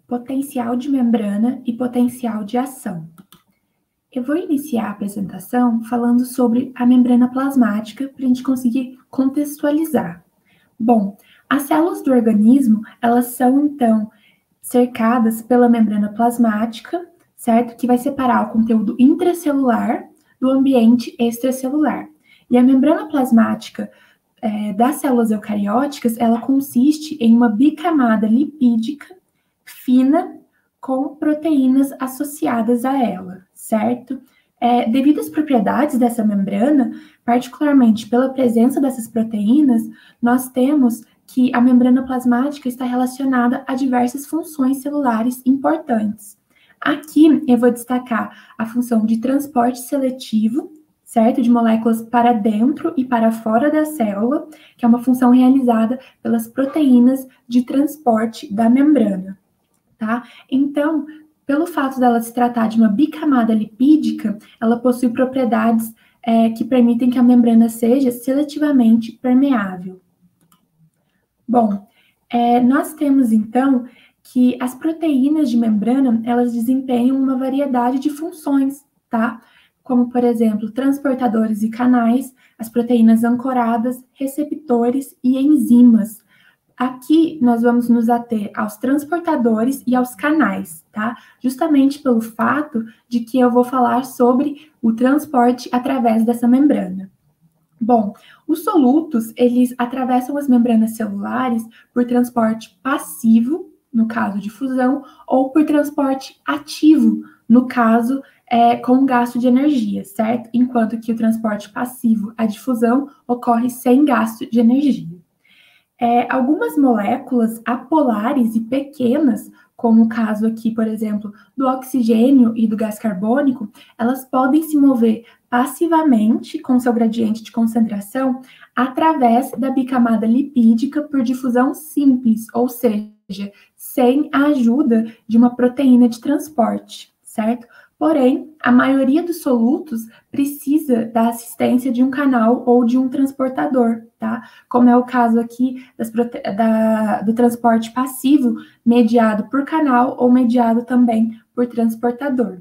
potencial de membrana e potencial de ação. Eu vou iniciar a apresentação falando sobre a membrana plasmática para a gente conseguir contextualizar. Bom, as células do organismo, elas são, então, cercadas pela membrana plasmática, certo? Que vai separar o conteúdo intracelular do ambiente extracelular. E a membrana plasmática das células eucarióticas, ela consiste em uma bicamada lipídica fina com proteínas associadas a ela, certo? Devido às propriedades dessa membrana, particularmente pela presença dessas proteínas, nós temos que a membrana plasmática está relacionada a diversas funções celulares importantes. Aqui eu vou destacar a função de transporte seletivo, certo? De moléculas para dentro e para fora da célula, que é uma função realizada pelas proteínas de transporte da membrana, tá? Então, pelo fato dela se tratar de uma bicamada lipídica, ela possui propriedades que permitem que a membrana seja seletivamente permeável. Bom, nós temos, então, que as proteínas de membrana, elas desempenham uma variedade de funções, tá? Como, por exemplo, transportadores e canais, as proteínas ancoradas, receptores e enzimas. Aqui nós vamos nos ater aos transportadores e aos canais, tá? Justamente pelo fato de que eu vou falar sobre o transporte através dessa membrana. Bom, os solutos, eles atravessam as membranas celulares por transporte passivo, no caso de fusão, ou por transporte ativo, no caso com gasto de energia, certo? Enquanto que o transporte passivo, a difusão, ocorre sem gasto de energia. Algumas moléculas apolares e pequenas, como o caso aqui, por exemplo, do oxigênio e do gás carbônico, elas podem se mover passivamente com seu gradiente de concentração através da bicamada lipídica por difusão simples, ou seja, sem a ajuda de uma proteína de transporte, certo? Porém, a maioria dos solutos precisa da assistência de um canal ou de um transportador, tá? Como é o caso aqui do transporte passivo, mediado por canal ou mediado também por transportador.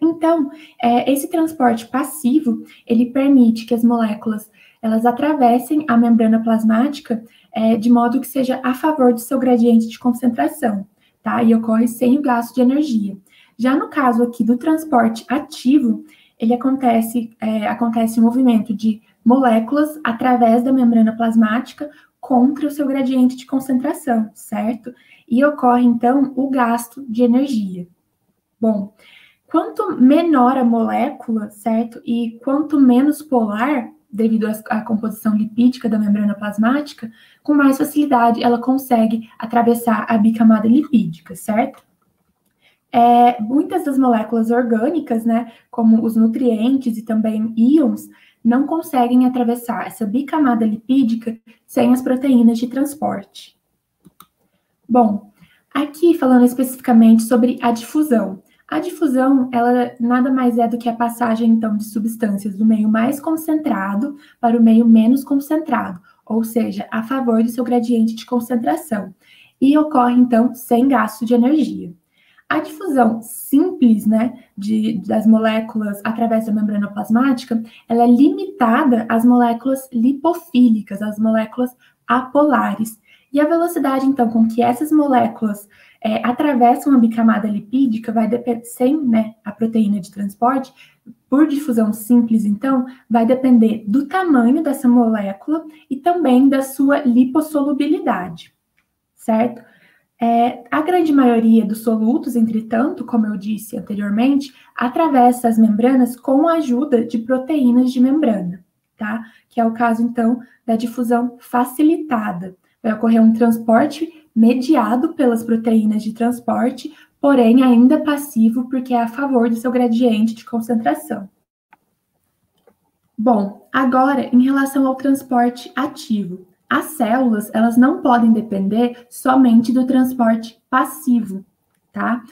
Então, esse transporte passivo, ele permite que as moléculas, elas atravessem a membrana plasmática de modo que seja a favor do seu gradiente de concentração, tá? E ocorre sem o gasto de energia. Já no caso aqui do transporte ativo, ele acontece o movimento de moléculas através da membrana plasmática contra o seu gradiente de concentração, certo? E ocorre, então, o gasto de energia. Bom, quanto menor a molécula, certo? E quanto menos polar, devido à composição lipídica da membrana plasmática, com mais facilidade ela consegue atravessar a bicamada lipídica, certo? Muitas das moléculas orgânicas, né, como os nutrientes e também íons, não conseguem atravessar essa bicamada lipídica sem as proteínas de transporte. Bom, aqui falando especificamente sobre a difusão. A difusão, ela nada mais é do que a passagem, então, de substâncias do meio mais concentrado para o meio menos concentrado, ou seja, a favor do seu gradiente de concentração. E ocorre, então, sem gasto de energia. A difusão simples, né, das moléculas através da membrana plasmática, ela é limitada às moléculas lipofílicas, às moléculas apolares. E a velocidade, então, com que essas moléculas atravessam a bicamada lipídica vai depender, sem, né, a proteína de transporte, por difusão simples, então, vai depender do tamanho dessa molécula e também da sua lipossolubilidade, certo? A grande maioria dos solutos, entretanto, como eu disse anteriormente, atravessa as membranas com a ajuda de proteínas de membrana, tá? Que é o caso, então, da difusão facilitada. Vai ocorrer um transporte mediado pelas proteínas de transporte, porém ainda passivo, porque é a favor do seu gradiente de concentração. Bom, agora, em relação ao transporte ativo. As células, elas não podem depender somente do transporte passivo, tá?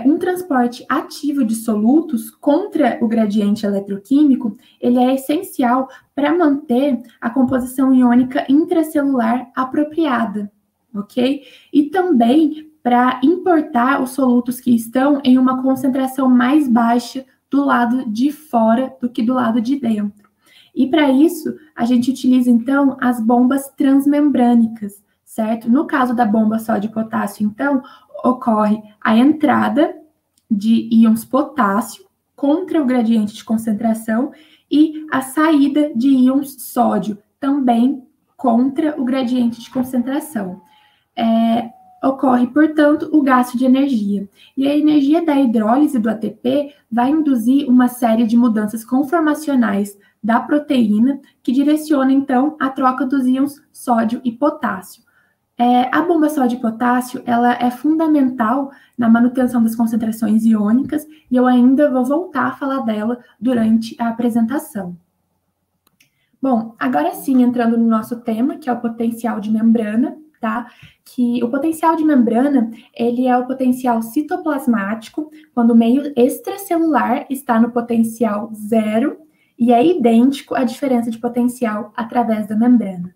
Um transporte ativo de solutos contra o gradiente eletroquímico, ele é essencial para manter a composição iônica intracelular apropriada, ok? E também para importar os solutos que estão em uma concentração mais baixa do lado de fora do que do lado de dentro. E para isso, a gente utiliza, então, as bombas transmembrânicas, certo? No caso da bomba sódio-potássio, então, ocorre a entrada de íons potássio contra o gradiente de concentração e a saída de íons sódio também contra o gradiente de concentração. Ocorre, portanto, o gasto de energia. E a energia da hidrólise do ATP vai induzir uma série de mudanças conformacionais da proteína que direciona, então, a troca dos íons sódio e potássio. A bomba sódio e potássio, ela é fundamental na manutenção das concentrações iônicas e eu ainda vou voltar a falar dela durante a apresentação. Bom, agora sim, entrando no nosso tema, que é o potencial de membrana, tá? Que o potencial de membrana, ele é o potencial citoplasmático, quando o meio extracelular está no potencial zero e é idêntico à diferença de potencial através da membrana.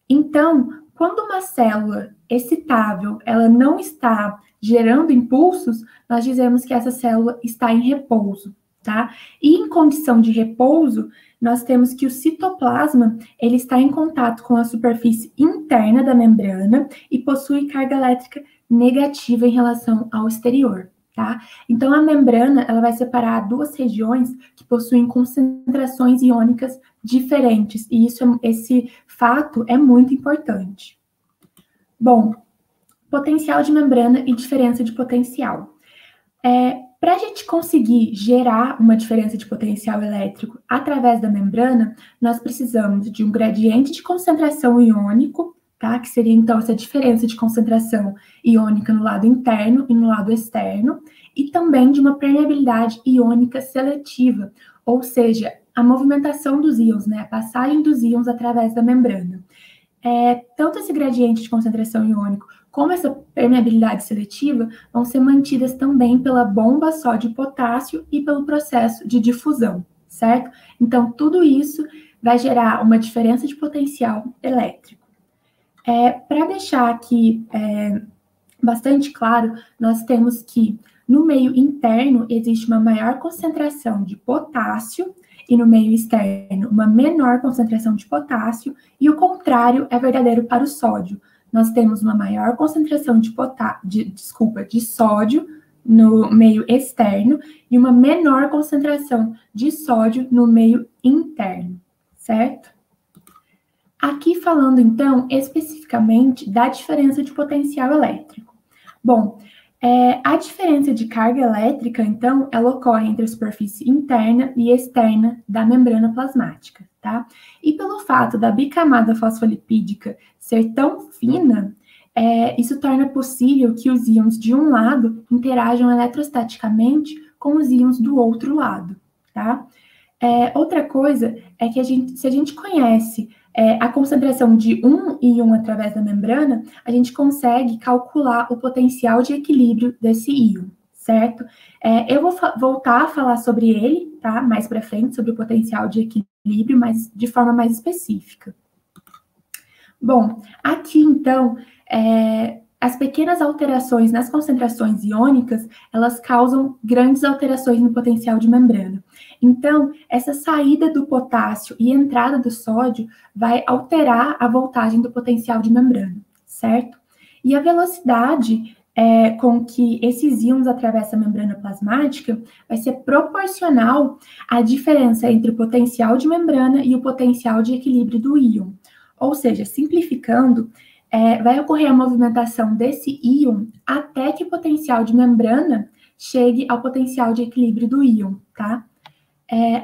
Então, quando uma célula excitável, ela não está gerando impulsos, nós dizemos que essa célula está em repouso, tá? E em condição de repouso, nós temos que o citoplasma, ele está em contato com a superfície interna da membrana e possui carga elétrica negativa em relação ao exterior, tá? Então, a membrana, ela vai separar duas regiões que possuem concentrações iônicas diferentes, e esse fato é muito importante. Bom, potencial de membrana e diferença de potencial. Para a gente conseguir gerar uma diferença de potencial elétrico através da membrana, nós precisamos de um gradiente de concentração iônico, tá? Que seria, então, essa diferença de concentração iônica no lado interno e no lado externo, e também de uma permeabilidade iônica seletiva, ou seja, a movimentação dos íons, né? A passagem dos íons através da membrana. Tanto esse gradiente de concentração iônico como essa permeabilidade seletiva vão ser mantidas também pela bomba sódio-potássio e pelo processo de difusão, certo? Então, tudo isso vai gerar uma diferença de potencial elétrico. Para deixar aqui bastante claro, nós temos que no meio interno existe uma maior concentração de potássio e no meio externo uma menor concentração de potássio, e o contrário é verdadeiro para o sódio. Nós temos uma maior concentração de sódio no meio externo e uma menor concentração de sódio no meio interno, certo? Aqui falando, então, especificamente da diferença de potencial elétrico. Bom, a diferença de carga elétrica, então, ela ocorre entre a superfície interna e externa da membrana plasmática, tá? E pelo fato da bicamada fosfolipídica ser tão fina, isso torna possível que os íons de um lado interajam eletrostaticamente com os íons do outro lado, tá? Outra coisa é que se a gente conhece a concentração de um íon através da membrana, a gente consegue calcular o potencial de equilíbrio desse íon, certo? Eu vou voltar a falar sobre ele, tá? Mais para frente, sobre o potencial de equilíbrio, mas de forma mais específica. Bom, aqui então, as pequenas alterações nas concentrações iônicas, elas causam grandes alterações no potencial de membrana. Então, essa saída do potássio e entrada do sódio vai alterar a voltagem do potencial de membrana, certo? E a velocidade com que esses íons atravessam a membrana plasmática vai ser proporcional à diferença entre o potencial de membrana e o potencial de equilíbrio do íon. Ou seja, simplificando, vai ocorrer a movimentação desse íon até que o potencial de membrana chegue ao potencial de equilíbrio do íon, tá?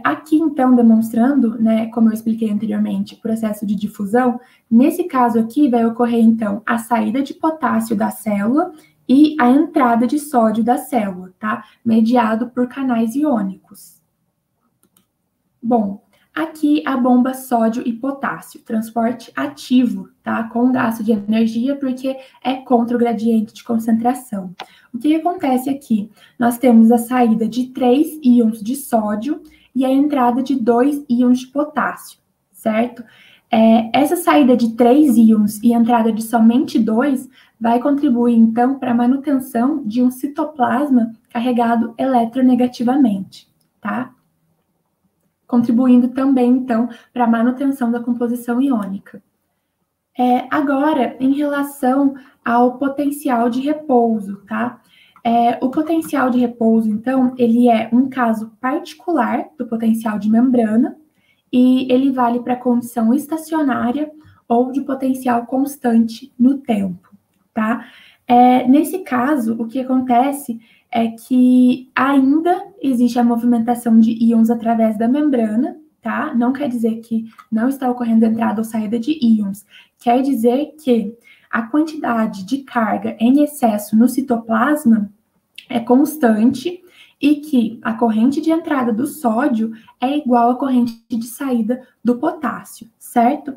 Aqui, então, demonstrando, né, como eu expliquei anteriormente, o processo de difusão, nesse caso aqui vai ocorrer, então, a saída de potássio da célula e a entrada de sódio da célula, tá? Mediado por canais iônicos. Bom, aqui a bomba sódio e potássio, transporte ativo, tá? Com gasto de energia, porque é contra o gradiente de concentração. O que acontece aqui? Nós temos a saída de 3 íons de sódio e a entrada de 2 íons de potássio, certo? Essa saída de 3 íons e entrada de somente 2 vai contribuir, então, para a manutenção de um citoplasma carregado eletronegativamente, tá? Contribuindo também, então, para a manutenção da composição iônica. Agora, em relação ao potencial de repouso, tá? O potencial de repouso, então, ele é um caso particular do potencial de membrana e ele vale para condição estacionária ou de potencial constante no tempo, tá? Nesse caso, o que acontece é que ainda existe a movimentação de íons através da membrana, tá? Não quer dizer que não está ocorrendo entrada ou saída de íons, quer dizer que a quantidade de carga em excesso no citoplasma é constante e que a corrente de entrada do sódio é igual à corrente de saída do potássio, certo?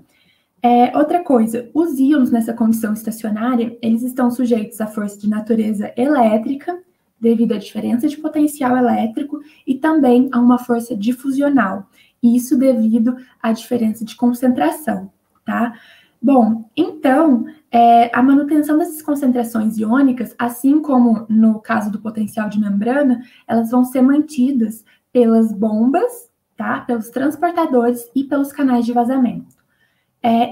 Outra coisa, os íons nessa condição estacionária, eles estão sujeitos à força de natureza elétrica, devido à diferença de potencial elétrico, e também a uma força difusional, isso devido à diferença de concentração, tá? Bom, então, a manutenção dessas concentrações iônicas, assim como no caso do potencial de membrana, elas vão ser mantidas pelas bombas, tá? Pelos transportadores e pelos canais de vazamento.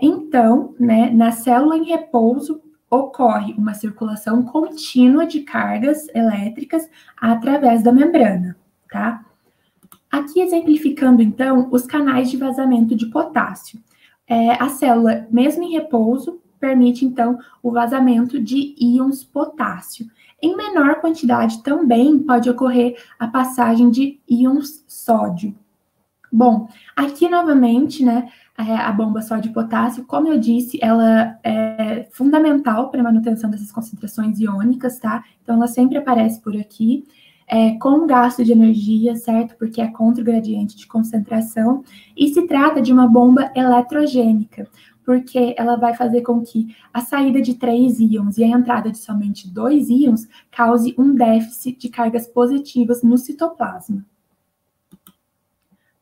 Então, né, na célula em repouso, ocorre uma circulação contínua de cargas elétricas através da membrana, tá? Aqui exemplificando, então, os canais de vazamento de potássio. A célula, mesmo em repouso, permite, então, o vazamento de íons potássio. Em menor quantidade também pode ocorrer a passagem de íons sódio. Bom, aqui novamente, né, a bomba sódio-potássio, como eu disse, ela é fundamental para a manutenção dessas concentrações iônicas, tá? Então, ela sempre aparece por aqui, com gasto de energia, certo? Porque é contra o gradiente de concentração, e se trata de uma bomba eletrogênica, porque ela vai fazer com que a saída de 3 íons e a entrada de somente 2 íons cause um déficit de cargas positivas no citoplasma.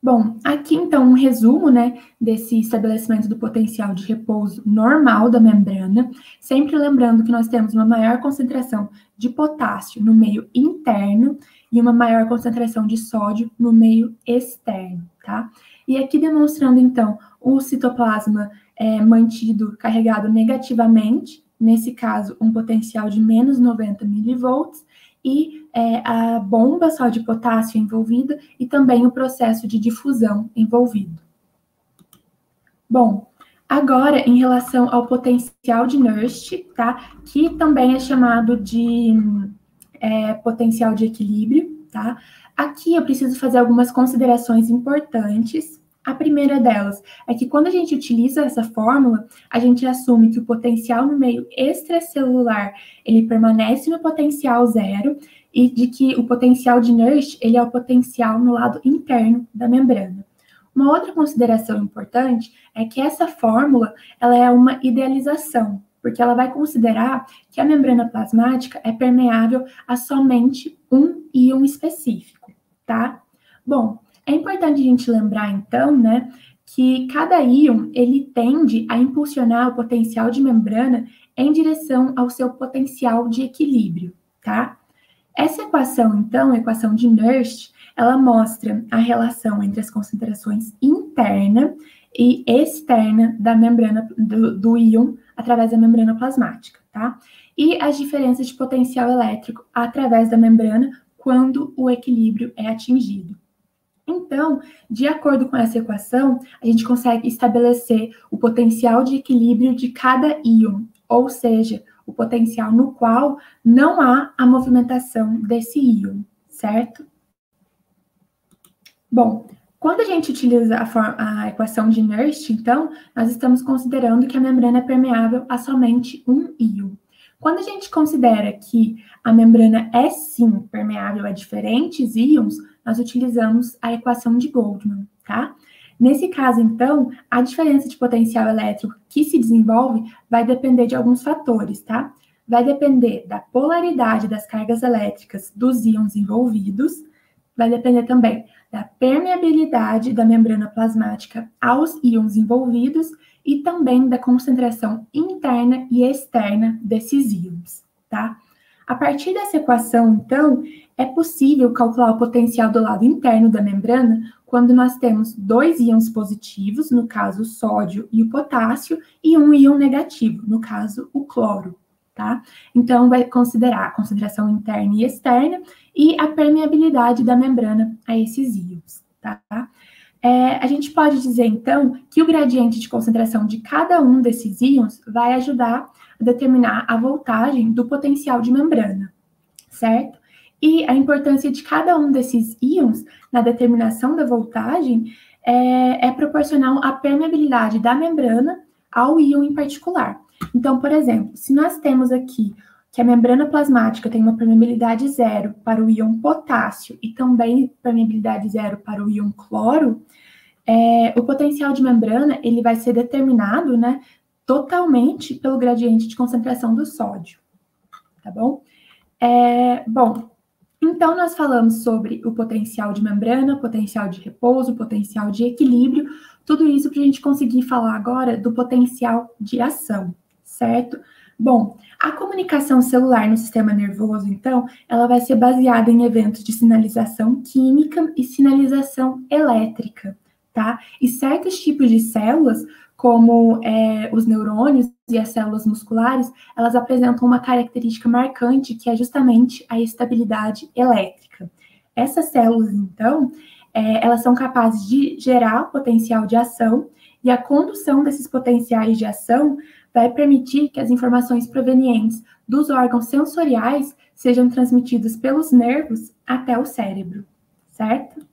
Bom, aqui então um resumo, né, desse estabelecimento do potencial de repouso normal da membrana, sempre lembrando que nós temos uma maior concentração de potássio no meio interno e uma maior concentração de sódio no meio externo, tá? E aqui demonstrando então o citoplasma mantido carregado negativamente, nesse caso um potencial de menos 90 milivolts, e a bomba sódio-potássio envolvida e também o processo de difusão envolvido. Bom, agora em relação ao potencial de Nernst, tá? Que também é chamado de potencial de equilíbrio, tá? Aqui eu preciso fazer algumas considerações importantes. A primeira delas é que quando a gente utiliza essa fórmula, a gente assume que o potencial no meio extracelular, ele permanece no potencial zero e de que o potencial de Nernst, ele é o potencial no lado interno da membrana. Uma outra consideração importante é que essa fórmula, ela é uma idealização, porque ela vai considerar que a membrana plasmática é permeável a somente um íon específico, tá? Bom, é importante a gente lembrar, então, né, que cada íon, ele tende a impulsionar o potencial de membrana em direção ao seu potencial de equilíbrio, tá? Essa equação, então, a equação de Nernst, ela mostra a relação entre as concentrações interna e externa da membrana do íon através da membrana plasmática, tá? E as diferenças de potencial elétrico através da membrana quando o equilíbrio é atingido. Então, de acordo com essa equação, a gente consegue estabelecer o potencial de equilíbrio de cada íon, ou seja, o potencial no qual não há a movimentação desse íon, certo? Bom, quando a gente utiliza a equação de Nernst, então, nós estamos considerando que a membrana é permeável a somente um íon. Quando a gente considera que a membrana é sim permeável a diferentes íons, nós utilizamos a equação de Goldman, tá? Nesse caso, então, a diferença de potencial elétrico que se desenvolve vai depender de alguns fatores, tá? Vai depender da polaridade das cargas elétricas dos íons envolvidos, vai depender também da permeabilidade da membrana plasmática aos íons envolvidos e também da concentração interna e externa desses íons, tá? A partir dessa equação, então, é possível calcular o potencial do lado interno da membrana quando nós temos dois íons positivos, no caso o sódio e o potássio, e um íon negativo, no caso o cloro, tá? Então, vai considerar a concentração interna e externa e a permeabilidade da membrana a esses íons, tá? A gente pode dizer, então, que o gradiente de concentração de cada um desses íons vai ajudar a determinar a voltagem do potencial de membrana, certo? E a importância de cada um desses íons na determinação da voltagem é proporcional à permeabilidade da membrana ao íon em particular. Então, por exemplo, se nós temos aqui que a membrana plasmática tem uma permeabilidade 0 para o íon potássio e também permeabilidade 0 para o íon cloro, o potencial de membrana ele vai ser determinado, né, totalmente pelo gradiente de concentração do sódio, tá bom? Então nós falamos sobre o potencial de membrana, potencial de repouso, potencial de equilíbrio, tudo isso para a gente conseguir falar agora do potencial de ação, certo? Bom, a comunicação celular no sistema nervoso, então, ela vai ser baseada em eventos de sinalização química e sinalização elétrica, tá? E certos tipos de células, como os neurônios e as células musculares, elas apresentam uma característica marcante, que é justamente a estabilidade elétrica. Essas células, então, elas são capazes de gerar potencial de ação, e a condução desses potenciais de ação vai permitir que as informações provenientes dos órgãos sensoriais sejam transmitidas pelos nervos até o cérebro, certo?